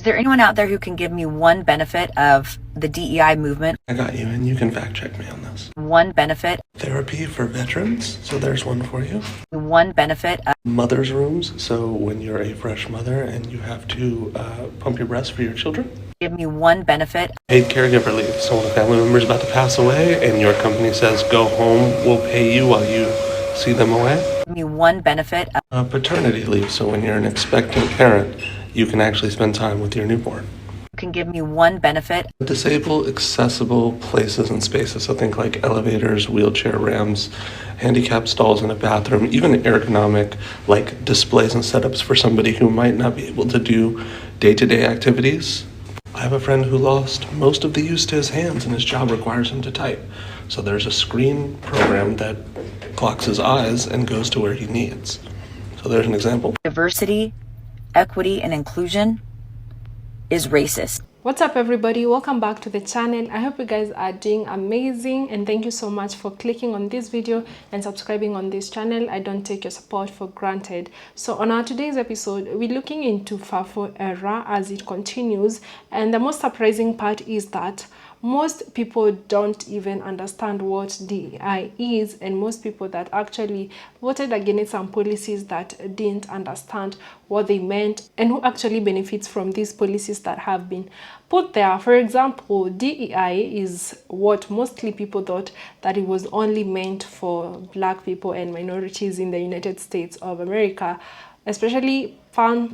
there anyone out there who can give me one benefit of the DEI movement? I got you, and you can fact check me on this. One benefit. Therapy for veterans, so there's one for you. One benefit. Mother's rooms, so when you're a fresh mother and you have to pump your breast for your children. Give me one benefit. Paid caregiver leave, so when a family member is about to pass away and your company says go home, we'll pay you while you see them away. Give me one benefit. Paternity leave, so when you're an expectant parent, you can actually spend time with your newborn. You can give me one benefit. Disable accessible places and spaces, so think like elevators, wheelchair ramps, handicap stalls in a bathroom, even ergonomic like displays and setups for somebody who might not be able to do day-to-day activities. I have a friend who lost most of the use to his hands and his job requires him to type. So there's a screen program that clocks his eyes and goes to where he needs. So there's an example. Diversity, equity, and inclusion is racist. What's up everybody, welcome back to the channel. I hope you guys are doing amazing and thank you so much for clicking on this video and subscribing on this channel. I don't take your support for granted. So on our today's episode, we're looking into FAFO era as it continues, and the most surprising part is that most people don't even understand what DEI is, and most people that actually voted against some policies that didn't understand what they meant and who actually benefits from these policies that have been put there. For example, DEI is what mostly people thought that it was only meant for Black people and minorities in the United States of America, especially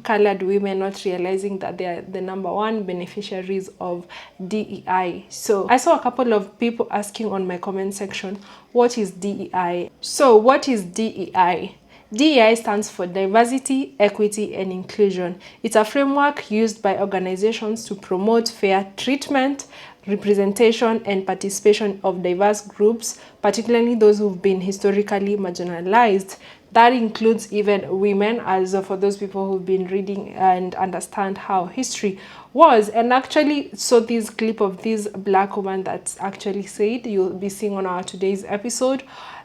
colored women, not realizing that they are the #1 beneficiaries of DEI. So I saw a couple of people asking on my comment section, what is DEI? So what is DEI? DEI stands for Diversity, Equity, and Inclusion. It's a framework used by organizations to promote fair treatment, representation, and participation of diverse groups, particularly those who've been historically marginalized. That includes even women, as for those people who've been reading and understand how history was. And actually saw this clip of this Black woman that actually said, you'll be seeing on our today's episode,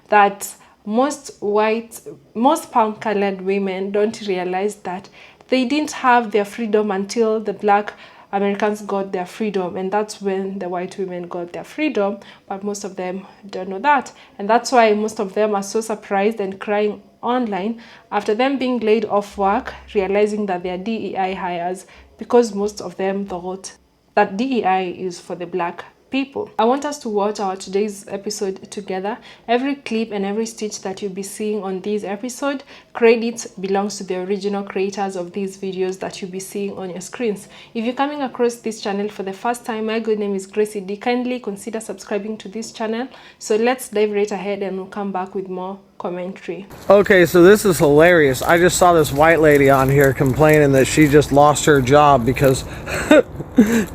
that most palm-colored women don't realize that they didn't have their freedom until the Black Americans got their freedom, and that's when the white women got their freedom, but most of them don't know that. And that's why most of them are so surprised and crying online after them being laid off work, realizing that they are DEI hires, because most of them thought that DEI is for the Black people. I want us to watch our today's episode together. Every clip and every stitch that you'll be seeing on this episode, credit belongs to the original creators of these videos that you'll be seeing on your screens. If you're coming across this channel for the first time, my good name is Gracey D. Kindly consider subscribing to this channel. So let's dive right ahead and we'll come back with more commentary. Okay, so this is hilarious. I just saw this white lady on here complaining that she just lost her job because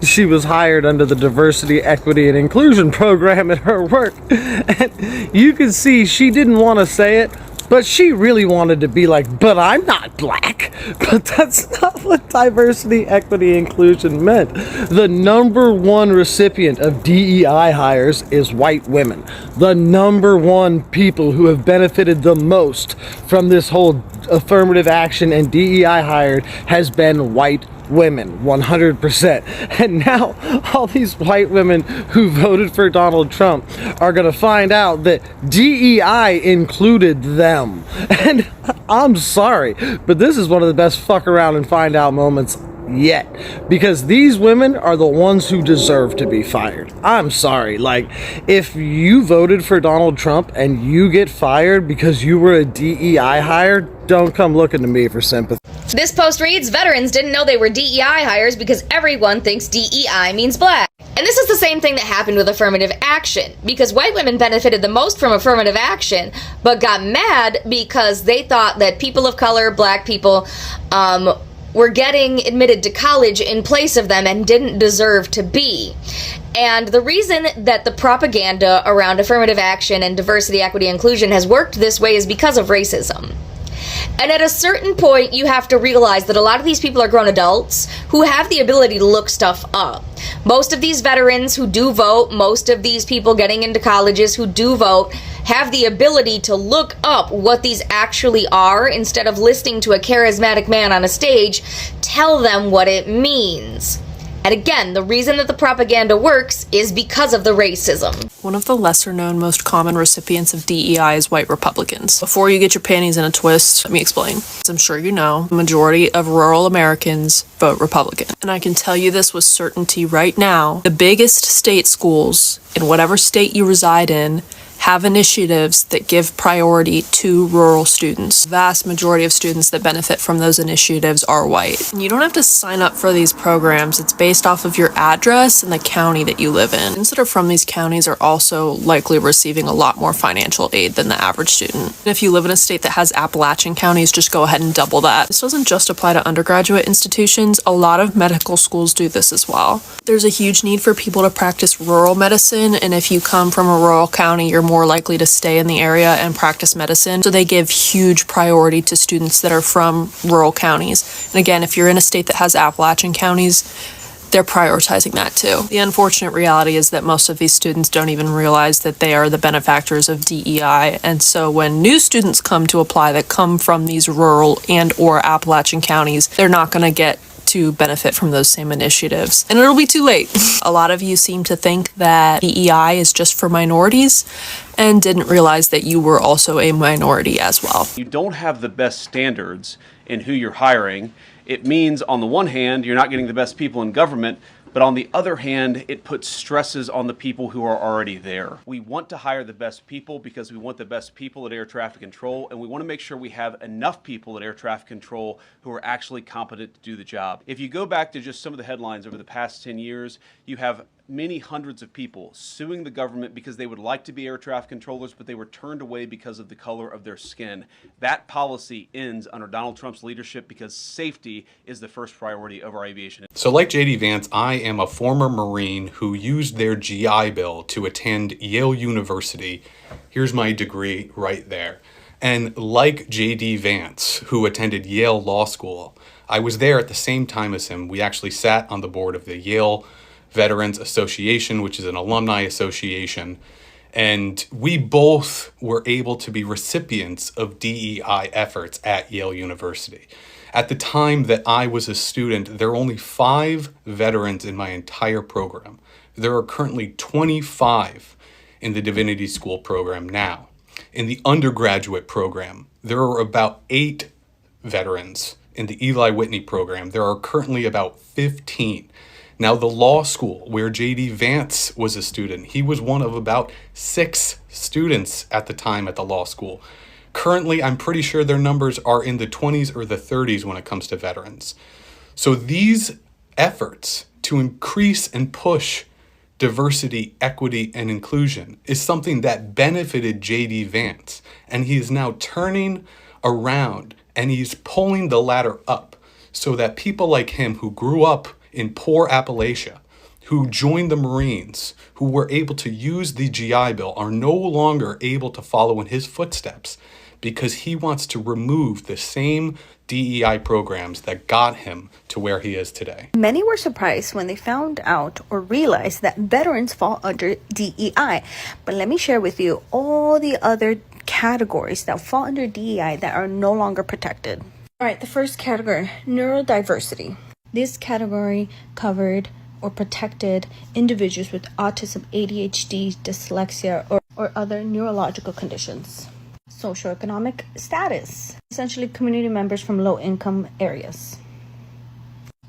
she was hired under the Diversity, Equity, and Inclusion program at her work. And you can see she didn't want to say it, but she really wanted to be like, but I'm not Black. But that's not what diversity, equity, inclusion meant. The #1 recipient of DEI hires is white women. The #1 people who have benefited the most from this whole affirmative action and DEI hired has been white women, 100%. And now all these white women who voted for Donald Trump are gonna find out that DEI included them. And I'm sorry, but this is one of the best fuck around and find out moments yet, because these women are the ones who deserve to be fired. I'm sorry, like, if you voted for Donald Trump and you get fired because you were a DEI hire, don't come looking to me for sympathy. This post reads, veterans didn't know they were DEI hires because everyone thinks DEI means Black. And this is the same thing that happened with affirmative action, because white women benefited the most from affirmative action, but got mad because they thought that people of color, Black people, were getting admitted to college in place of them and didn't deserve to be. And the reason that the propaganda around affirmative action and diversity, equity, inclusion has worked this way is because of racism. And at a certain point, you have to realize that a lot of these people are grown adults who have the ability to look stuff up. Most of these veterans who do vote, most of these people getting into colleges who do vote, have the ability to look up what these actually are instead of listening to a charismatic man on a stage tell them what it means. And again, the reason that the propaganda works is because of the racism. One of the lesser known, most common recipients of DEI is white Republicans. Before you get your panties in a twist, let me explain. As I'm sure you know, the majority of rural Americans vote Republican. And I can tell you this with certainty right now, the biggest state schools in whatever state you reside in have initiatives that give priority to rural students. The vast majority of students that benefit from those initiatives are white. And you don't have to sign up for these programs. It's based off of your address and the county that you live in. Students that are from these counties are also likely receiving a lot more financial aid than the average student. And if you live in a state that has Appalachian counties, just go ahead and double that. This doesn't just apply to undergraduate institutions. A lot of medical schools do this as well. There's a huge need for people to practice rural medicine, and if you come from a rural county, you're more likely to stay in the area and practice medicine. So they give huge priority to students that are from rural counties. And again, if you're in a state that has Appalachian counties, they're prioritizing that too. The unfortunate reality is that most of these students don't even realize that they are the benefactors of DEI. And so when new students come to apply that come from these rural and or Appalachian counties, they're not going to get to benefit from those same initiatives. And it'll be too late. A lot of you seem to think that DEI is just for minorities and didn't realize that you were also a minority as well. You don't have the best standards in who you're hiring. It means, on the one hand, you're not getting the best people in government, but on the other hand, it puts stresses on the people who are already there. We want to hire the best people because we want the best people at air traffic control, and we want to make sure we have enough people at air traffic control who are actually competent to do the job. If you go back to just some of the headlines over the past 10 years, you have many hundreds of people suing the government because they would like to be air traffic controllers, but they were turned away because of the color of their skin. That policy ends under Donald Trump's leadership because safety is the first priority of our aviation. So like JD Vance, I am a former Marine who used their GI Bill to attend Yale University. Here's my degree right there. And like JD Vance, who attended Yale Law School, I was there at the same time as him. We actually sat on the board of the Yale Veterans Association, which is an alumni association, and we both were able to be recipients of DEI efforts at Yale University. At the time that I was a student, there were only 5 veterans in my entire program. There are currently 25 in the Divinity School program now. In the undergraduate program, there are about 8 veterans. In the Eli Whitney program, there are currently about 15. Now, the law school where JD Vance was a student, he was one of about 6 students at the time at the law school. Currently, I'm pretty sure their numbers are in the 20s or the 30s when it comes to veterans. So these efforts to increase and push diversity, equity, and inclusion is something that benefited JD Vance. And he is now turning around and he's pulling the ladder up so that people like him who grew up in poor Appalachia, who joined the Marines, who were able to use the GI Bill, are no longer able to follow in his footsteps because he wants to remove the same DEI programs that got him to where he is today. Many were surprised when they found out or realized that veterans fall under DEI. But let me share with you all the other categories that fall under DEI that are no longer protected. All right, the first category, neurodiversity. This category covered or protected individuals with autism, ADHD, dyslexia, or other neurological conditions. Socioeconomic status, essentially community members from low-income areas.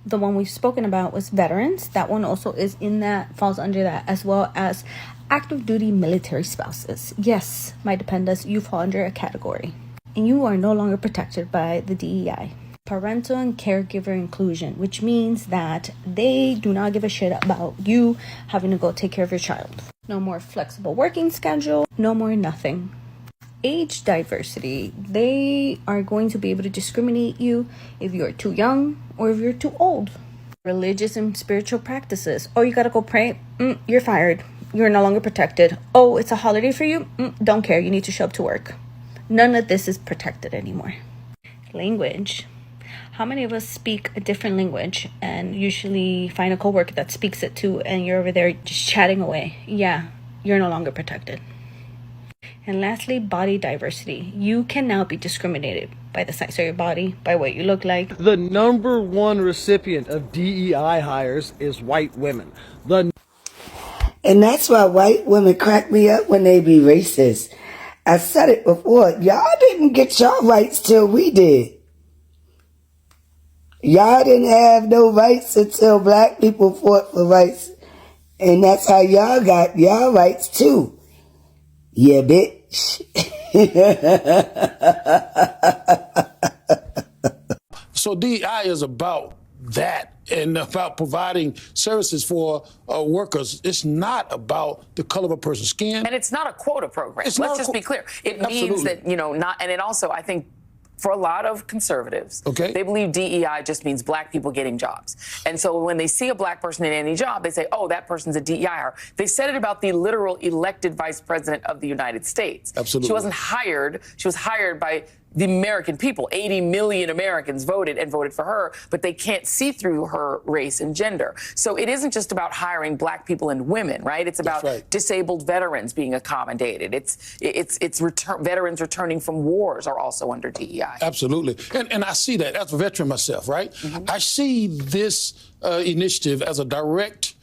The one we've spoken about was veterans. That one also is in that, falls under that, as well as active duty military spouses. Yes, my dependents, you fall under a category. And you are no longer protected by the DEI. Parental and caregiver inclusion, which means that they do not give a shit about you having to go take care of your child. No more flexible working schedule, no more nothing. Age diversity, they are going to be able to discriminate you if you're too young or if you're too old. Religious and spiritual practices. Oh, you gotta go pray? You're fired. You're no longer protected. Oh, it's a holiday for you? Don't care. You need to show up to work. None of this is protected anymore. Language. How many of us speak a different language and usually find a coworker that speaks it too and you're over there just chatting away? Yeah, you're no longer protected. And lastly, body diversity. You can now be discriminated by the size of your body, by what you look like. The #1 recipient of DEI hires is white women. And that's why white women crack me up when they be racist. I said it before. Y'all didn't get your rights till we did. Y'all didn't have no rights until black people fought for rights. And that's how y'all got y'all rights too. Yeah, bitch. So DEI is about that and about providing services for workers. It's not about the color of a person's skin. And it's not a quota program. Let's just be clear. It means that, and it also, I think, for a lot of conservatives, they believe DEI just means black people getting jobs. And so when they see a black person in any job, they say, oh, that person's a DEIer. They said it about the literal elected vice president of the United States. Absolutely. She wasn't hired. She was hired by the American people. 80 million Americans voted for her, but they can't see through her race and gender. So it isn't just about hiring black people and women, right? It's about disabled veterans being accommodated. It's veterans returning from wars are also under DEI. Absolutely. And I see that as a veteran myself, right? I see this initiative as a direct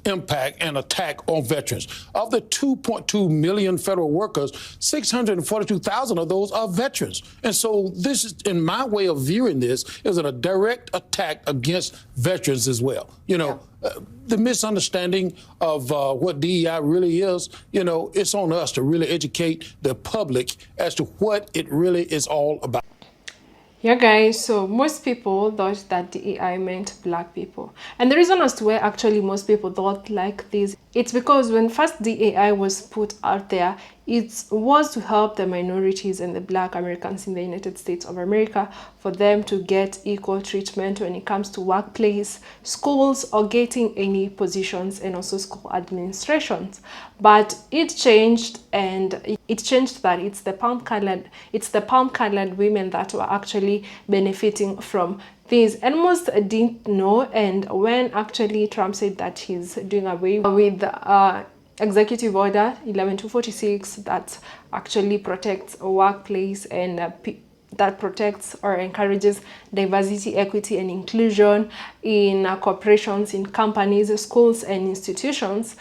impact and attack on veterans. Of the 2.2 million federal workers, 642,000 of those are veterans. And so this is, in my way of viewing this, is a direct attack against veterans as well. The misunderstanding of what DEI really is, it's on us to really educate the public as to what it really is all about. Yeah, guys, so most people thought that DEI meant black people. And the reason as to why actually most people thought like this, it's because when first DEI was put out there, it was to help the minorities and the black Americans in the United States of America for them to get equal treatment when it comes to workplace, schools, or getting any positions, and also school administrations. But it changed, and it changed that it's the palm-colored women that were actually benefiting from this, and most didn't know. And when actually Trump said that he's doing away with Executive Order 11246 that actually protects a workplace and that protects or encourages diversity, equity, and inclusion in corporations, in companies, schools, and institutions,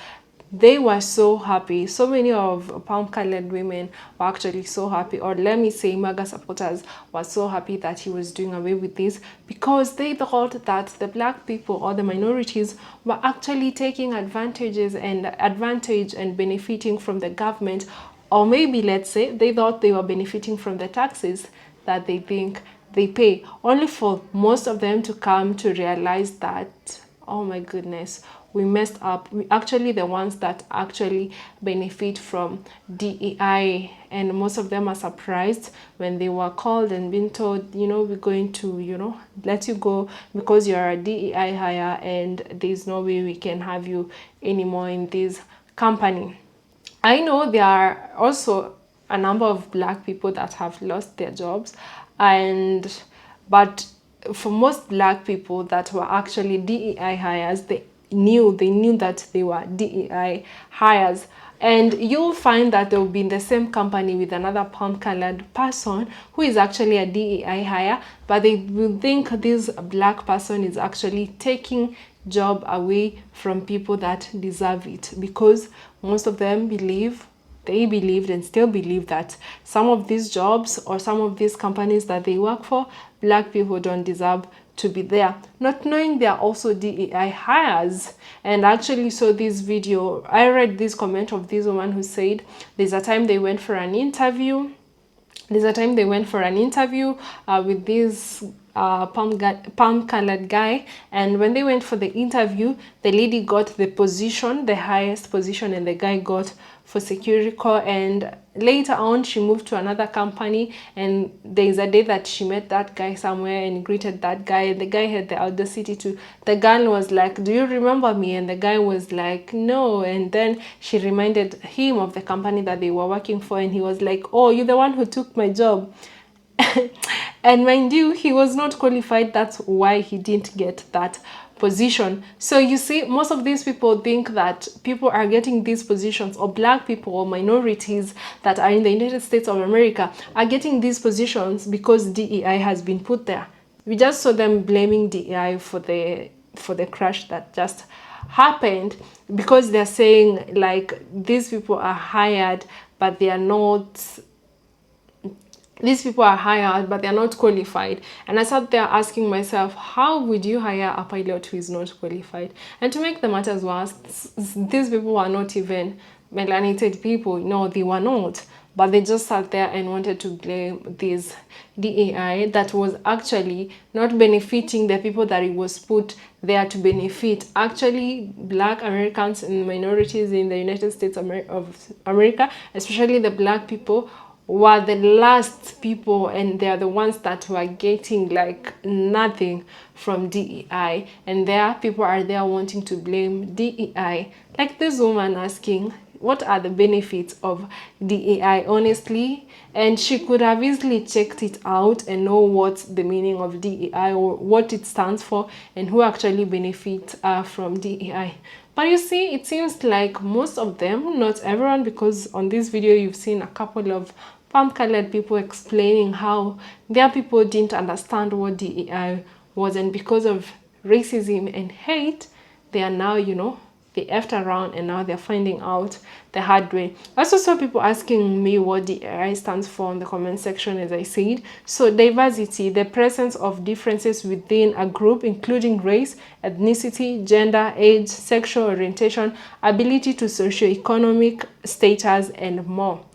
they were so happy. So many of palm-colored women were actually so happy, or let me say MAGA supporters were so happy that he was doing away with this, because they thought that the black people or the minorities were actually taking advantage and benefiting from the government. Or maybe, let's say, they thought they were benefiting from the taxes that they think they pay, only for most of them to come to realize that, oh my goodness, we messed up. We actually the ones that actually benefit from DEI, and most of them are surprised when they were called and been told, we're going to, let you go because you're a DEI hire and there's no way we can have you anymore in this company. I know there are also a number of black people that have lost their jobs, but for most black people that were actually DEI hires, they knew that they were DEI hires. And you'll find that they'll be in the same company with another palm-colored person who is actually a DEI hire, but they will think this black person is actually taking job away from people that deserve it, because most of them believed and still believe that some of these jobs or some of these companies that they work for, black people don't deserve to be there, not knowing they are also DEI hires. And actually saw this video, I read this comment of this woman who said there's a time they went for an interview with this palm-colored guy, and when they went for the interview, the lady got the position, the highest position, and the guy got for security corps. And later on she moved to another company, and there's a day that she met that guy somewhere and greeted that guy, and the guy had the audacity to, the girl was like, do you remember me? And the guy was like, no. And then she reminded him of the company that they were working for, and he was like, oh, you're the one who took my job. And mind you, he was not qualified. That's why he didn't get that position. So you see, most of these people think that people are getting these positions, or black people or minorities that are in the United States of America are getting these positions because DEI has been put there. We just saw them blaming DEI for the crash that just happened, because they're saying like these people are hired but they are not qualified. And I sat there asking myself, how would you hire a pilot who is not qualified? And to make the matters worse, these people are not even melanated people. No, they were not. But they just sat there and wanted to blame this DEI that was actually not benefiting the people that it was put there to benefit. Actually, black Americans and minorities in the United States of America, especially the black people, were the last people, and they're the ones that were getting like nothing from DEI, and there people are there wanting to blame DEI. Like this woman asking, what are the benefits of DEI, honestly? And she could have easily checked it out and know what the meaning of DEI or what it stands for and who actually benefits from DEI. But you see, it seems like most of them, not everyone, because on this video you've seen a couple of palm-colored people explaining how their people didn't understand what DEI was, and because of racism and hate, they are now, you know, they effed around and now they're finding out the hard way. I also saw people asking me what DEI stands for in the comment section, as I said. So diversity, the presence of differences within a group, including race, ethnicity, gender, age, sexual orientation, ability to socioeconomic status, and more.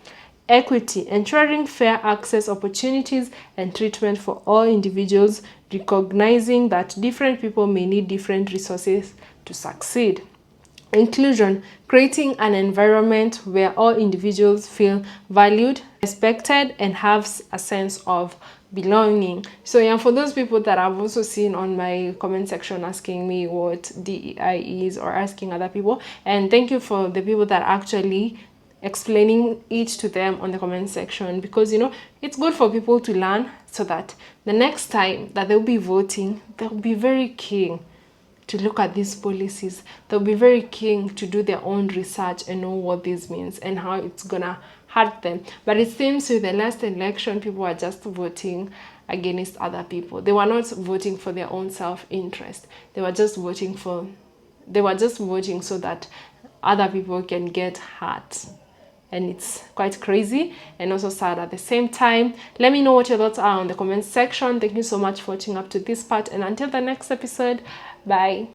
Equity, ensuring fair access, opportunities, and treatment for all individuals, recognizing that different people may need different resources to succeed. Inclusion, creating an environment where all individuals feel valued, respected, and have a sense of belonging. So yeah, for those people that I've also seen on my comment section asking me what DEI is, or asking other people, and thank you for the people that actually explaining it to them on the comment section, because you know, it's good for people to learn, so that the next time that they'll be voting, they'll be very keen to look at these policies. They'll be very keen to do their own research and know what this means and how it's gonna hurt them. But it seems with the last election, people are just voting against other people. They were not voting for their own self-interest. They were just voting so that other people can get hurt. And it's quite crazy and also sad at the same time. Let me know what your thoughts are on the comment section. Thank you so much for watching up to this part, and until the next episode, bye.